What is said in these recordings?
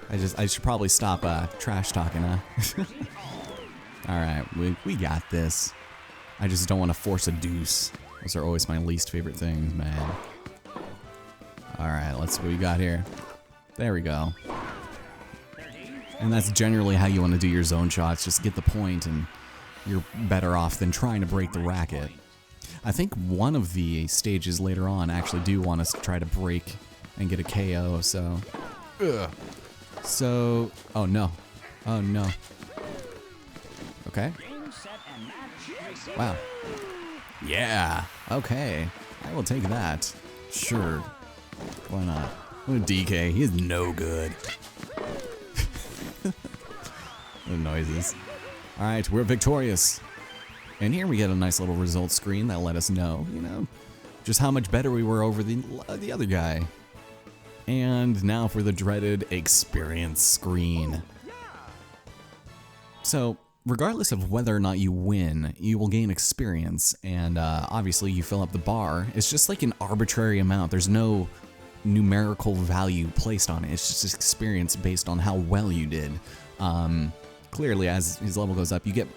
I should probably stop trash talking, huh? Alright, we got this. I just don't want to force a deuce. Those are always my least favorite things, man. Alright, let's see what we got here. There we go. And that's generally how you want to do your zone shots. Just get the point and you're better off than trying to break the racket. I think one of the stages later on actually do want us to try to break and get a KO, so... Ugh. So... Oh no. Oh no. Okay. Wow. Yeah. Okay. I will take that. Sure. Why not? Look at DK. He is no good. The noises. Alright, we're victorious. And here we get a nice little results screen that let us know, you know, just how much better we were over the other guy. And now for the dreaded experience screen. So, regardless of whether or not you win, you will gain experience, and obviously you fill up the bar. It's just like an arbitrary amount. There's no numerical value placed on it. It's just experience based on how well you did. Clearly, as his level goes up, you get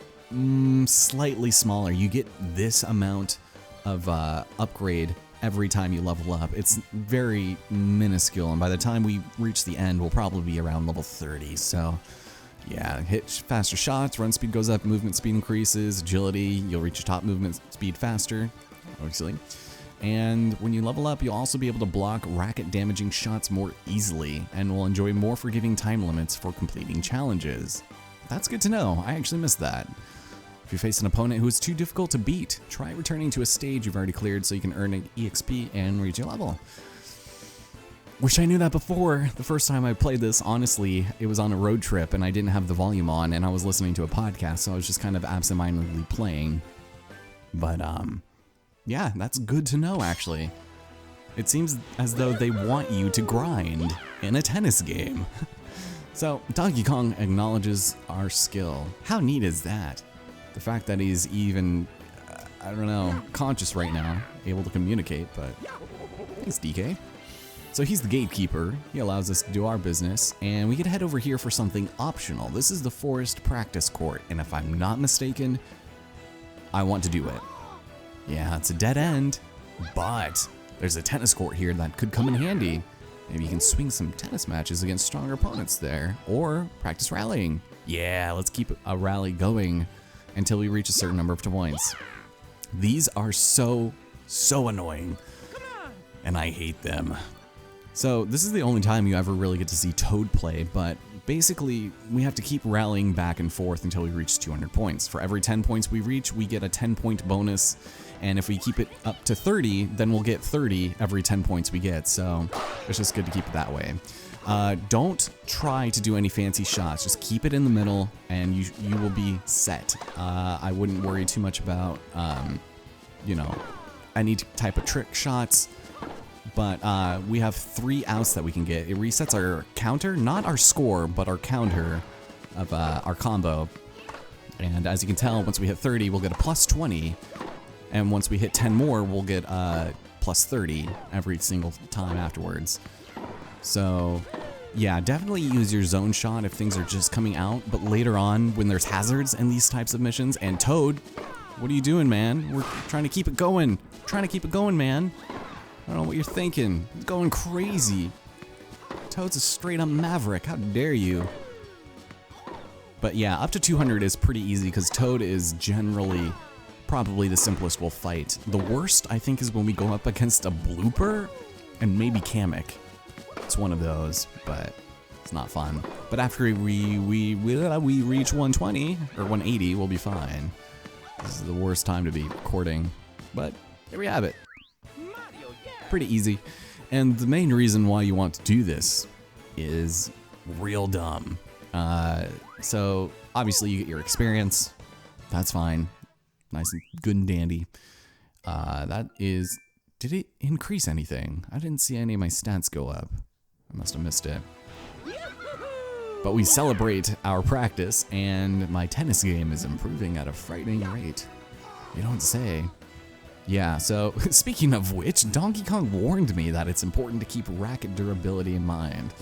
slightly smaller. You get this amount of upgrade every time you level up. It's very minuscule, and by the time we reach the end, we'll probably be around level 30, so... Yeah, hit faster shots, run speed goes up, movement speed increases, agility, you'll reach your top movement speed faster, obviously. And when you level up, you'll also be able to block racket damaging shots more easily, and will enjoy more forgiving time limits for completing challenges. That's good to know, I actually missed that. If you face an opponent who is too difficult to beat, try returning to a stage you've already cleared so you can earn an EXP and reach your level. Wish I knew that before. The first time I played this, honestly, it was on a road trip and I didn't have the volume on and I was listening to a podcast, so I was just kind of absentmindedly playing. But, yeah, that's good to know, actually. It seems as though they want you to grind in a tennis game. So, Donkey Kong acknowledges our skill. How neat is that? The fact that he's even, I don't know, conscious right now, able to communicate, but thanks, DK. So he's the gatekeeper, he allows us to do our business, and we get to head over here for something optional. This is the Forest Practice Court, and if I'm not mistaken, I want to do it. Yeah, it's a dead end, but there's a tennis court here that could come in handy. Maybe you can swing some tennis matches against stronger opponents there, or practice rallying. Yeah, let's keep a rally going until we reach a certain number of points. These are so annoying, and I hate them. So this is the only time you ever really get to see Toad play, but basically we have to keep rallying back and forth until we reach 200 points. For every 10 points we reach, we get a 10-point bonus, and if we keep it up to 30, then we'll get 30 every 10 points we get, so it's just good to keep it that way. Don't try to do any fancy shots, just keep it in the middle and you will be set. I wouldn't worry too much about, you know, any type of trick shots. But we have 3 outs that we can get. It resets our counter, not our score, but our counter of our combo. And as you can tell, once we hit 30, we'll get a plus 20. And once we hit 10 more, we'll get plus 30 every single time afterwards. So yeah, definitely use your zone shot if things are just coming out. But later on, when there's hazards in these types of missions, and Toad, what are you doing, man? We're trying to keep it going. Trying to keep it going, man. I don't know what you're thinking. It's going crazy. Toad's a straight up maverick. How dare you? But yeah, up to 200 is pretty easy because Toad is generally probably the simplest we'll fight. The worst, I think, is when we go up against a Blooper and maybe Kamek. It's one of those, but it's not fun. But after we reach 120 or 180, we'll be fine. This is the worst time to be recording, but there we have it. Pretty easy. And the main reason why you want to do this is real dumb. So obviously you get your experience. That's fine. Nice and good and dandy. That is, did it increase anything? I didn't see any of my stats go up. I must have missed it. But we celebrate our practice and my tennis game is improving at a frightening rate. You don't say. Yeah, so speaking of which, Donkey Kong warned me that it's important to keep racket durability in mind.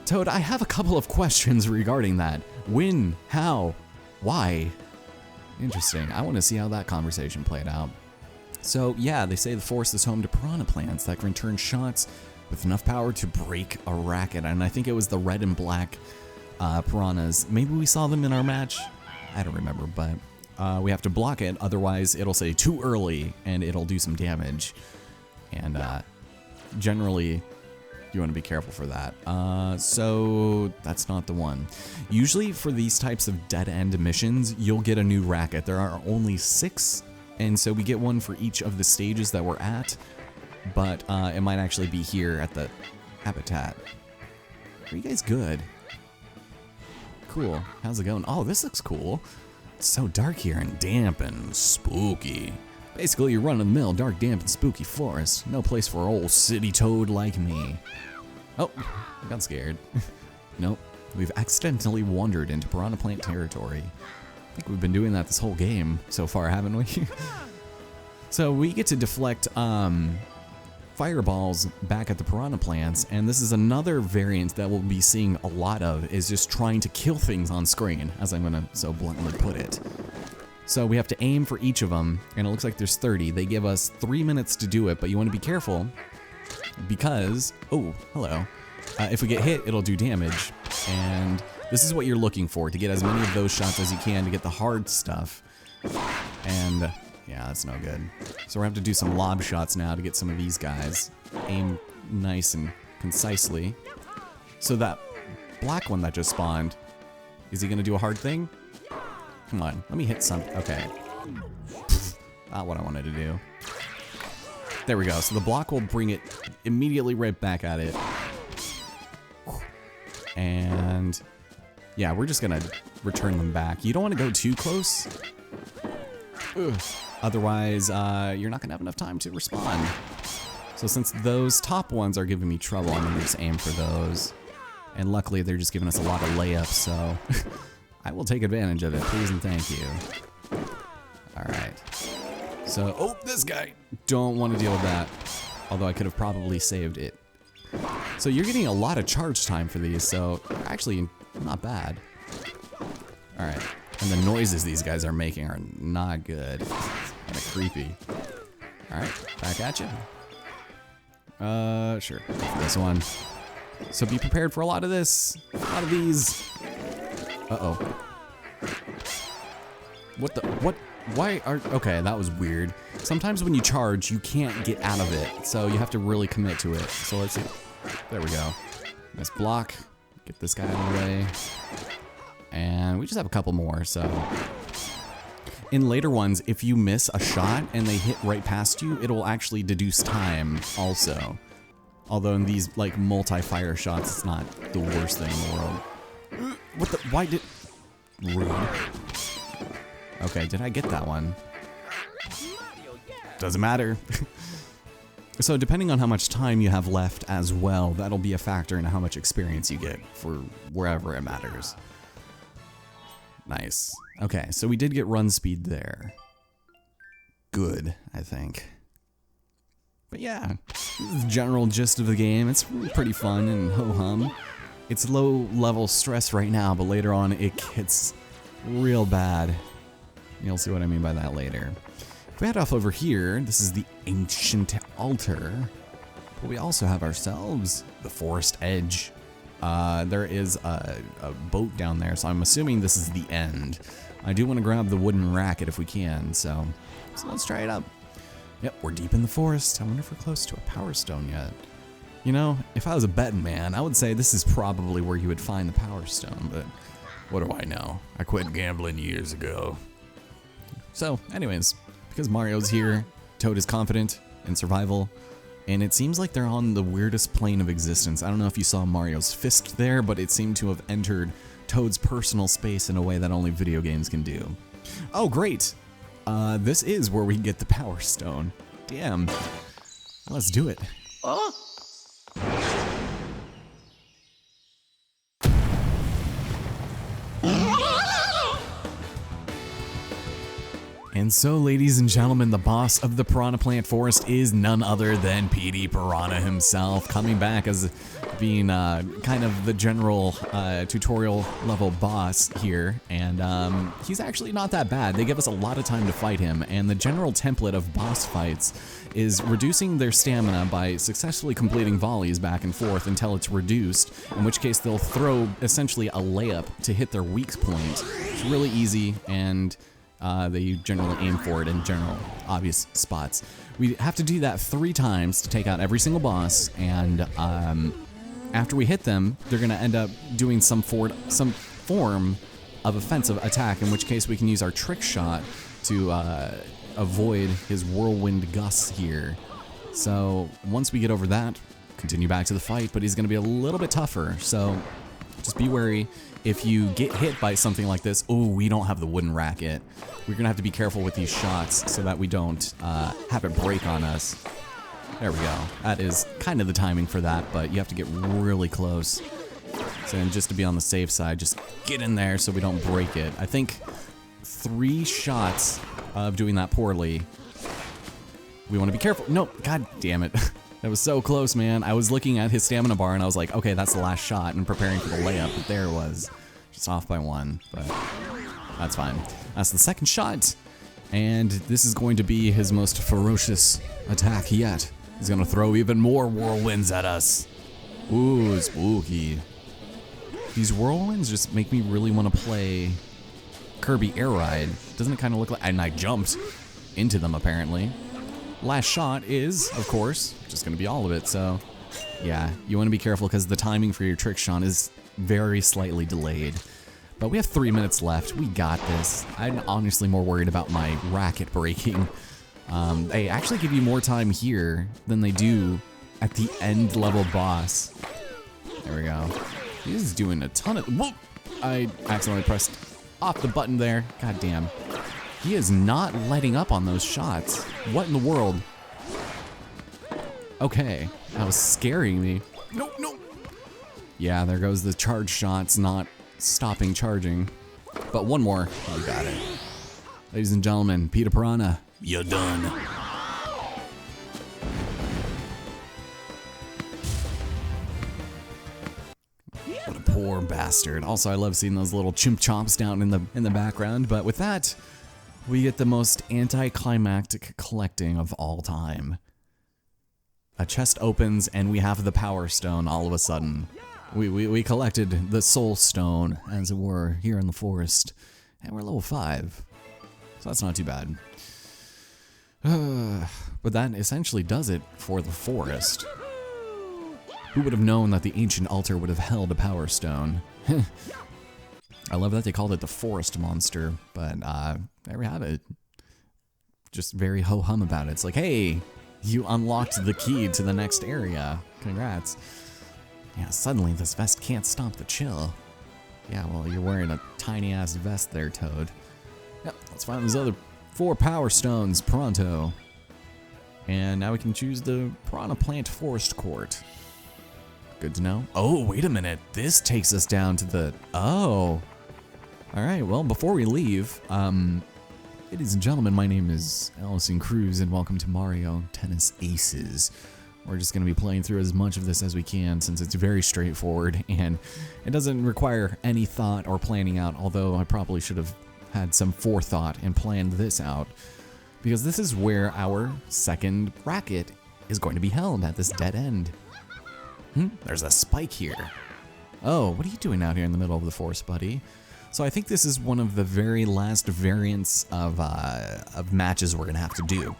Toad, I have a couple of questions regarding that. When? How? Why? Interesting. I want to see how that conversation played out. So yeah, they say the forest is home to piranha plants that can return shots with enough power to break a racket. And I think it was the red and black piranhas. Maybe we saw them in our match. I don't remember, but we have to block it. Otherwise, it'll say too early and it'll do some damage. And generally, you want to be careful for that. So that's not the one. Usually for these types of dead-end missions, you'll get a new racket. There are only 6, and so we get one for each of the stages that we're at, but it might actually be here at the habitat. Are you guys good? Cool. How's it going? Oh, this looks cool. It's so dark here and damp and spooky. Basically, you're run-of-the-mill, dark, damp, and spooky forest. No place for old city toad like me. Oh, I got scared. Nope. We've accidentally wandered into piranha plant territory. I think we've been doing that this whole game so far, haven't we? So we get to deflect fireballs back at the piranha plants, and this is another variant that we'll be seeing a lot of, is just trying to kill things on screen, as I'm gonna so bluntly put it. So we have to aim for each of them, and it looks like there's 30. They give us 3 minutes to do it, but you want to be careful because, oh, hello. If we get hit, it'll do damage, and this is what you're looking for, to get as many of those shots as you can to get the hard stuff. And yeah, that's no good. So we're gonna have to do some lob shots now to get some of these guys. Aim nice and concisely. So that black one that just spawned, is he gonna do a hard thing? Come on, let me hit something. Okay. Not what I wanted to do. There we go. So the block will bring it immediately right back at it. And yeah, we're just gonna return them back. You don't want to go too close. Ugh. Otherwise, you're not gonna have enough time to respond. So since those top ones are giving me trouble, I'm gonna just aim for those. And luckily, they're just giving us a lot of layups, so I will take advantage of it, please and thank you. All right. So, oh, this guy. Don't want to deal with that. Although I could have probably saved it. So you're getting a lot of charge time for these, so actually not bad. All right. And the noises these guys are making are not good. Kind of creepy. All right, back at you. Sure. Go for this one. So be prepared for a lot of this. A lot of these. Uh-oh. What the, what? Why are, okay, that was weird. Sometimes when you charge, you can't get out of it, so you have to really commit to it. So let's see. There we go. Nice block. Get this guy out of the way. And we just have a couple more, so. In later ones, if you miss a shot and they hit right past you, it'll actually deduce time also. Although in these, like, multi-fire shots, it's not the worst thing in the world. What the, why did, rude. Okay, did I get that one? Doesn't matter. So depending on how much time you have left as well, that'll be a factor in how much experience you get for wherever it matters. Nice. Okay, so we did get run speed there. Good, I think. But yeah, this is the general gist of the game. It's pretty fun and ho-hum. It's low level stress right now, but later on it gets real bad. You'll see what I mean by that later. If we head off over here, this is the ancient altar. But we also have ourselves the forest edge. There is a boat down there, so I'm assuming this is the end. I do want to grab the wooden racket if we can, so let's try it out. Yep, we're deep in the forest. I wonder if we're close to a power stone yet. You know, if I was a betting man, I would say this is probably where you would find the power stone, but what do I know? I quit gambling years ago. So, anyways, because Mario's here, Toad is confident in survival, and it seems like they're on the weirdest plane of existence. I don't know if you saw Mario's fist there, but it seemed to have entered Toad's personal space in a way that only video games can do. Oh, great! This is where we get the Power Stone. Damn. Let's do it. Oh. And so, ladies and gentlemen, the boss of the Piranha Plant Forest is none other than Petey Piranha himself, coming back as being kind of the general tutorial level boss here. And he's actually not that bad. They give us a lot of time to fight him, and the general template of boss fights is reducing their stamina by successfully completing volleys back and forth until it's reduced, in which case they'll throw essentially a layup to hit their weak point. It's really easy, and they generally aim for it in general obvious spots. We have to do that 3 times to take out every single boss, and after we hit them, they're gonna end up doing some form of offensive attack, in which case we can use our trick shot to avoid his whirlwind gusts here. So once we get over that, continue back to the fight, but he's gonna be a little bit tougher, so just be wary. If you get hit by something like this, oh, we don't have the wooden racket. We're gonna have to be careful with these shots so that we don't have it break on us. There we go. That is kind of the timing for that, but you have to get really close. So and just to be on the safe side, just get in there so we don't break it. I think 3 shots of doing that poorly. We want to be careful. No, god damn it. That was so close, man. I was looking at his stamina bar and I was like, okay, that's the last shot, and preparing for the layup, but there it was. Just off by 1, but that's fine. That's the second shot, and this is going to be his most ferocious attack yet. He's gonna throw even more whirlwinds at us. Ooh, spooky. These whirlwinds just make me really want to play Kirby Air Ride. Doesn't it kind of look like, and I jumped into them apparently. Last shot is, of course, just gonna be all of it, so yeah, you want to be careful because the timing for your trick shot is very slightly delayed. But we have 3 minutes left, we got this. I'm honestly more worried about my racket breaking. They actually give you more time here than they do at the end level boss. There we go. He's doing a ton of, whoop! I accidentally pressed off the button there, god damn. He is not letting up on those shots. What in the world? Okay, that was scaring me. No, no. Yeah, there goes the charge shots not stopping charging. But one more, we got it. Ladies and gentlemen, Petey Piranha, you're done. What a poor bastard. Also, I love seeing those little chimp chomps down in the background, but with that, we get the most anticlimactic collecting of all time. A chest opens and we have the Power Stone all of a sudden. We collected the Soul Stone, as it were, here in the forest. And we're level 5. So that's not too bad. But that essentially does it for the forest. Who would have known that the ancient altar would have held a Power Stone? I love that they called it the Forest Monster, but there we have it. Just very ho-hum about it. It's like, hey, you unlocked the key to the next area. Congrats. Yeah, suddenly this vest can't stop the chill. Yeah, well, you're wearing a tiny-ass vest there, Toad. Yep, let's find those other 4 Power Stones pronto. And now we can choose the Piranha Plant Forest Court. Good to know. Oh, wait a minute. This takes us down to the... Oh. Alright, well, before we leave, ladies and gentlemen, my name is Allison Cruz, and welcome to Mario Tennis Aces. We're just going to be playing through as much of this as we can, since it's very straightforward, and it doesn't require any thought or planning out, although I probably should have had some forethought and planned this out, because this is where our second racket is going to be held, at this dead end. There's a spike here. Oh, what are you doing out here in the middle of the forest, buddy? So I think this is one of the very last variants of matches we're gonna have to do.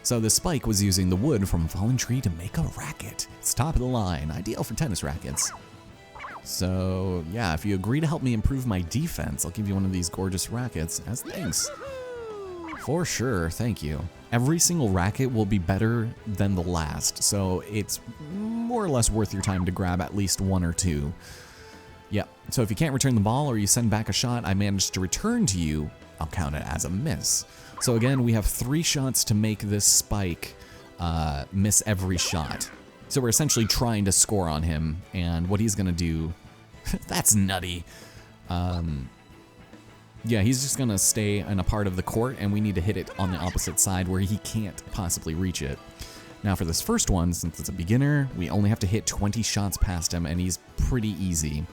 So the spike was using the wood from a fallen tree to make a racket. It's top of the line, ideal for tennis rackets. So yeah, if you agree to help me improve my defense, I'll give you one of these gorgeous rackets as thanks. For sure, thank you. Every single racket will be better than the last, so it's more or less worth your time to grab at least 1 or 2. Yep, so if you can't return the ball or you send back a shot I managed to return to you, I'll count it as a miss. So again, we have 3 shots to make this spike miss every shot. So we're essentially trying to score on him, and what he's gonna do, that's nutty. Yeah, he's just gonna stay in a part of the court, and we need to hit it on the opposite side where he can't possibly reach it. Now for this first one, since it's a beginner, we only have to hit 20 shots past him, and he's pretty easy.